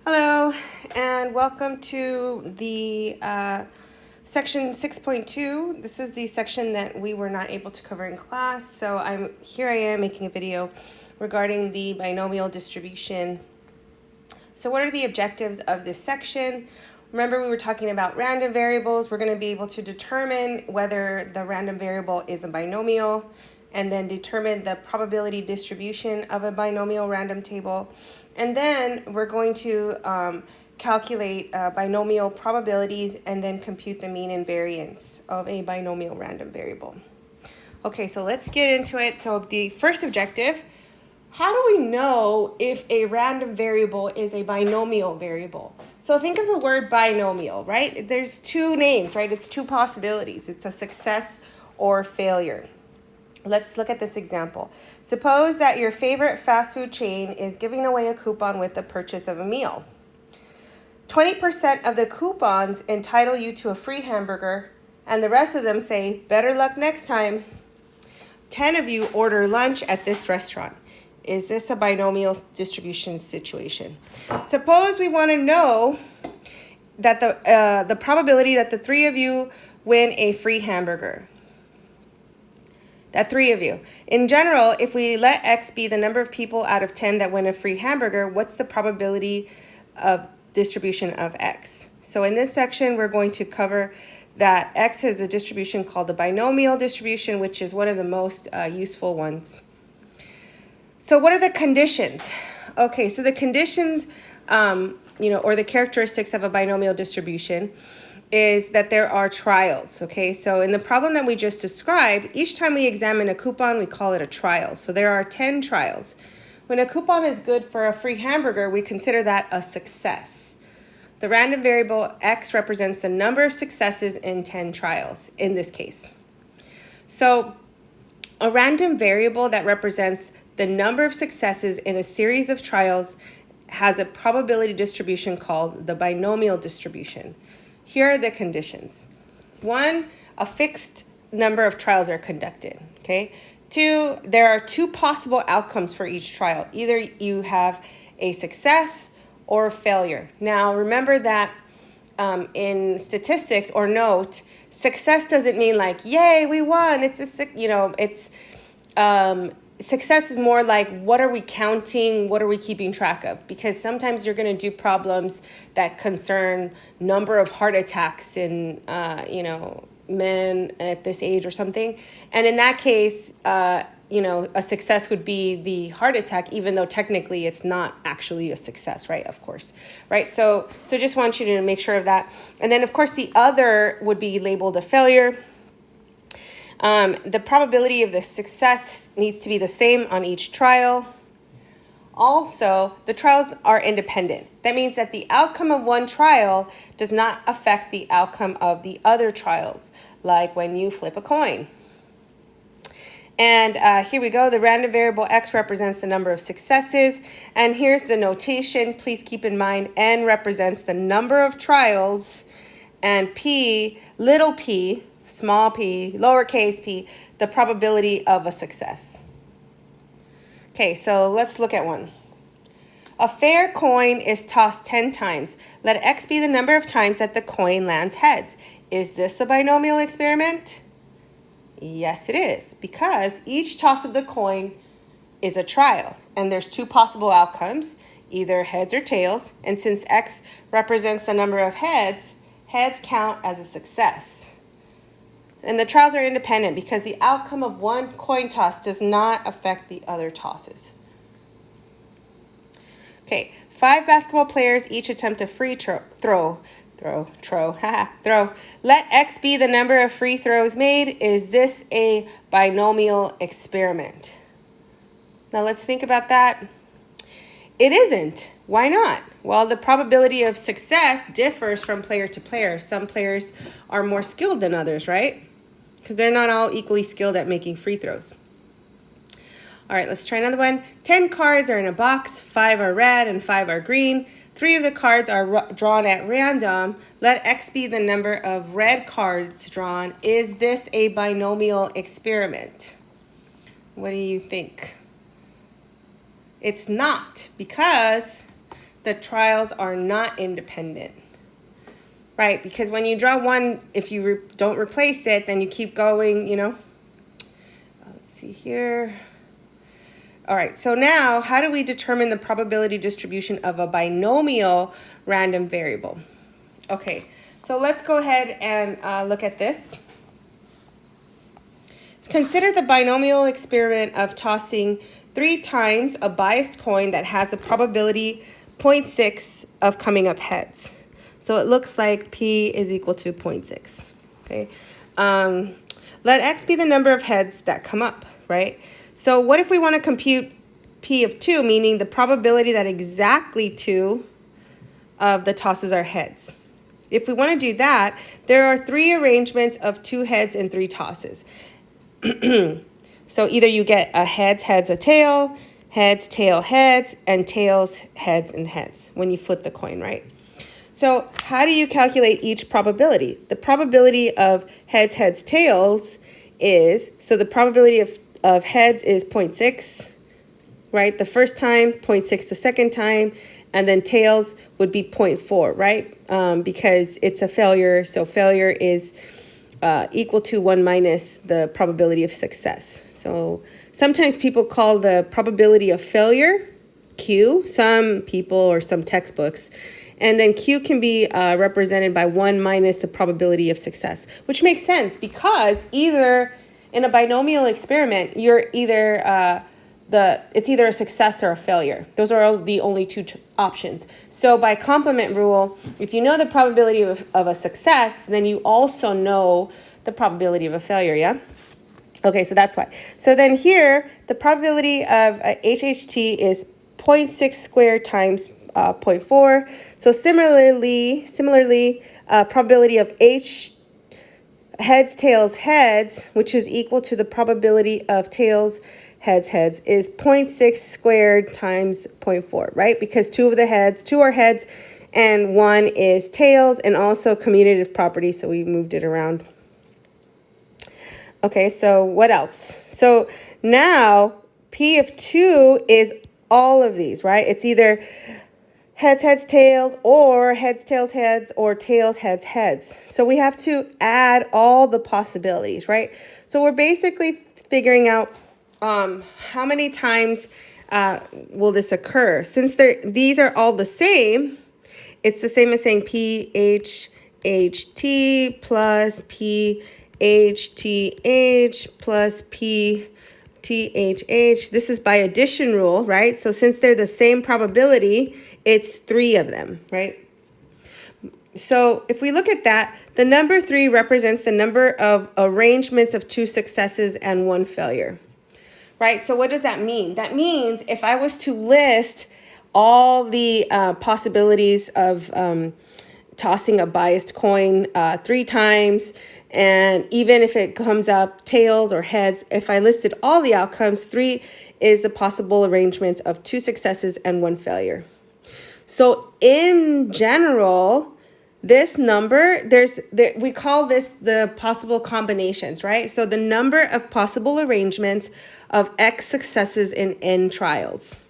Hello, and welcome to the section 6.2. This is the section that we were not able to cover in class, so I am making a video regarding the binomial distribution. So what are the objectives of this section? Remember, we were talking about random variables. We're going to be able to determine whether the random variable is a binomial, and then determine the probability distribution of a binomial random table. And then we're going to calculate binomial probabilities and then compute the mean and variance of a binomial random variable. Okay, so let's get into it. So the first objective, how do we know if a random variable is a binomial variable? So think of the word binomial, right? There's two names, right? It's two possibilities. It's a success or failure. Let's look at this example. Suppose that your favorite fast food chain is giving away a coupon with the purchase of a meal. 20% of the coupons entitle you to a free hamburger, and the rest of them say, better luck next time. 10 of you order lunch at this restaurant. Is this a binomial distribution situation? Suppose we want to know that the probability that the three of you win a free hamburger. That three of you. In general, if we let X be the number of people out of 10 that win a free hamburger, what's the probability of distribution of X? So in this section, we're going to cover that X has a distribution called the binomial distribution, which is one of the most useful ones. So what are the conditions? Okay, so the conditions, or the characteristics of a binomial distribution is that there are trials, okay? So in the problem that we just described, each time we examine a coupon, we call it a trial. So there are 10 trials. When a coupon is good for a free hamburger, we consider that a success. The random variable X represents the number of successes in 10 trials in this case. So a random variable that represents the number of successes in a series of trials has a probability distribution called the binomial distribution. Here are the conditions. 1, a fixed number of trials are conducted, okay? 2, there are 2 possible outcomes for each trial. Either you have a success or a failure. Now, remember that in statistics, or note, success doesn't mean like, yay, we won. Success is more like, what are we counting? What are we keeping track of? Because sometimes you're going to do problems that concern number of heart attacks in, men at this age or something. And in that case, a success would be the heart attack, even though technically it's not actually a success, right? Of course, right? So just want you to make sure of that. And then, of course, the other would be labeled a failure. The probability of the success needs to be the same on each trial. Also, the trials are independent. That means that the outcome of one trial does not affect the outcome of the other trials, like when you flip a coin. And here we go. The random variable X represents the number of successes. And here's the notation. Please keep in mind, N represents the number of trials, and P, little p, small p, lowercase p, the probability of a success. Okay, so let's look at one. A fair coin is tossed 10 times. Let X be the number of times that the coin lands heads. Is this a binomial experiment? Yes, it is, because each toss of the coin is a trial, and there's 2 possible outcomes, either heads or tails, and since X represents the number of heads, heads count as a success. And the trials are independent because the outcome of one coin toss does not affect the other tosses. Okay, 5 basketball players each attempt a free throw. Let X be the number of free throws made. Is this a binomial experiment? Now let's think about that. It isn't. Why not? Well, the probability of success differs from player to player. Some players are more skilled than others, right? Because they're not all equally skilled at making free throws. All right, let's try another one. 10 cards are in a box. 5 are red and 5 are green. 3 of the cards are drawn at random. Let X be the number of red cards drawn. Is this a binomial experiment? What do you think? It's not, because the trials are not independent, right? Because when you draw one, if you don't replace it, then you keep going, you know. Let's see here. All right, so now how do we determine the probability distribution of a binomial random variable? Okay, so let's go ahead and look at this. Consider the binomial experiment of tossing 3 times a biased coin that has a probability 0.6 of coming up heads. So it looks like P is equal to 0.6. Okay. Let X be the number of heads that come up, right? So what if we want to compute P of 2, meaning the probability that exactly 2 of the tosses are heads? If we want to do that, there are 3 arrangements of 2 heads and 3 tosses. So either you get a heads, heads, a tail, heads, tail, heads, and tails, heads, and heads when you flip the coin, right? So how do you calculate each probability? The probability of heads, heads, tails is, so the probability of heads is 0.6, right? The first time, 0.6 the second time, and then tails would be 0.4, right? Because it's a failure, so failure is equal to 1 minus the probability of success. So sometimes people call the probability of failure Q, some people or some textbooks, and then Q can be represented by 1 minus the probability of success, which makes sense because either in a binomial experiment, you're either it's either a success or a failure. Those are the only 2 options. So by complement rule, if you know the probability of a success, then you also know the probability of a failure, yeah? Okay, so that's why. So then here, the probability of HHT is 0.6 squared times 0.4. So similarly, probability of H heads, tails, heads, which is equal to the probability of tails, heads, heads, is 0.6 squared times 0.4, right? Because 2 are heads, and 1 is tails, and also commutative property, so we moved it around. Okay, so what else? So now P of 2 is all of these, right? It's either heads, heads, tails, or heads, tails, heads, or tails, heads, heads. So we have to add all the possibilities, right? So we're basically figuring out how many times will this occur? Since these are all the same, it's the same as saying P, H, H, T plus P, H, T, H plus P, T, H, H. This is by addition rule, right? So since they're the same probability, it's 3 of them, right? So if we look at that, the number 3 represents the number of arrangements of 2 successes and 1 failure, right? So what does that mean? That means if I was to list all the possibilities of tossing a biased coin 3 times, and even if it comes up tails or heads, if I listed all the outcomes, 3 is the possible arrangements of 2 successes and 1 failure. So in general, this number, we call this the possible combinations, right? So the number of possible arrangements of X successes in N trials.